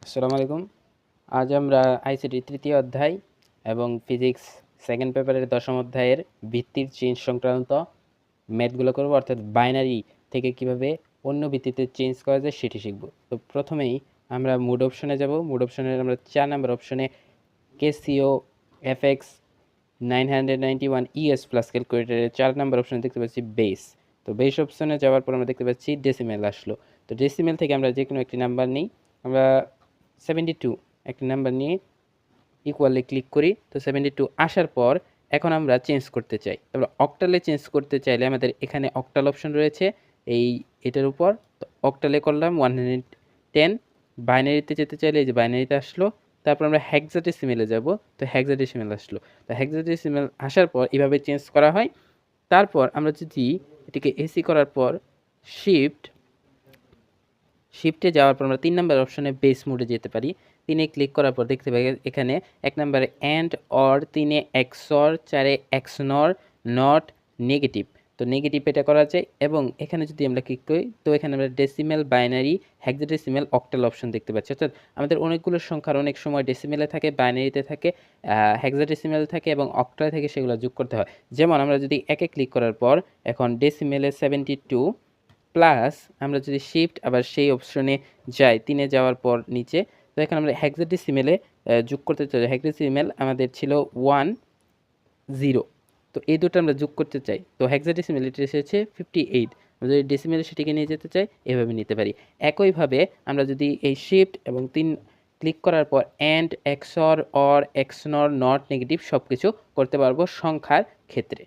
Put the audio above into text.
আসসালামু আলাইকুম। আজ আমরা আইসিটি তৃতীয় অধ্যায় এবং ফিজিক্স সেকেন্ড পেপারের দশম অধ্যায়ের ভিত্তির চেঞ্জ সংক্রান্ত ম্যাথগুলো করব, অর্থাৎ বাইনারি থেকে কিভাবে অন্য ভিত্তিতে চেঞ্জ করা যায় সেটি শিখব। তো প্রথমেই আমরা মুড অপশনে যাব। মুড অপশনের আমরা 4 নম্বর অপশনে কেসিও এফএক্স 991 ইএস প্লাস ক্যালকুলেটরের 4 নম্বর অপশনে দেখতে পাচ্ছি বেস। তো বেস অপশনে যাওয়ার পর আমরা দেখতে পাচ্ছি ডেসিমেল আসলো। তো ডেসিমেল থেকে আমরা যে কোনো একটি নাম্বার নিই। আমরা 72 একটি নাম্বার নিয়ে ইকুয়ালে ক্লিক করি। তো 72 আসার পর এখন আমরা চেঞ্জ করতে চাই। তারপর অক্টালে চেঞ্জ করতে চাইলে আমাদের এখানে অক্টাল অপশন রয়েছে এটার উপর। তো অক্টালে করলাম 110। বাইনারিতে যেতে চাইলে এই যে বাইনারিতে আসলো। তারপর আমরা হেক্সাডেসিমেলে যাব। তো হেক্সাডেসিমেল আসলো। তো হেক্সাডেসিমেল আসার পর এভাবে চেঞ্জ করা হয়। তারপর আমরা যদি এটিকে এসি করার পর শিফটে যাওয়ার পর আমরা 3 নম্বর অপশনে বেস মোডে যেতে পারি। 3 ক্লিক করার পর দেখতে পাই এখানে 1 নম্বরে অ্যান্ড অর, 3 এক্সঅর, 4 এক্সনর, নট, নেগেটিভ। তো নেগেটিভ এটা করা যায়। এবং এখানে যদি আমরা ক্লিক করি তো এখানে আমরা decimal, binary, hexadecimal, octal option দেখতে পাচ্ছি। অর্থাৎ আমাদের অনেকগুলো সংখ্যার অনেক সময় ডেসিমেলে থাকে, বাইনারিতে থাকে, হেক্সাডেসিমেল থাকে এবং অক্টালে থাকে, সেগুলো যোগ করতে হয়। যেমন আমরা যদি একে ক্লিক করার পর এখন ডেসিমেলে 72 প্লাস আমরা যদি শিফট আবার সেই অপশনে যাই, 3 যাওয়ার পর নিচে, তো এখানে আমরা হেক্সাডেসিমেলে যোগ করতে চাই। হেক্সাডেসিমেল আমাদের ছিল 10। তো এই দুটো আমরা যোগ করতে চাই। তো হেক্সাডেসিমেল এটা এসেছে 58। আমরা যদি ডেসিমেলে সেটিকে নিয়ে যেতে চাই এভাবে নিতে পারি। একইভাবে আমরা যদি এই শিফট এবং 3 ক্লিক করার পর and, XOR, or, XNOR, not, negative সব কিছু করতে পারবো সংখ্যার ক্ষেত্রে।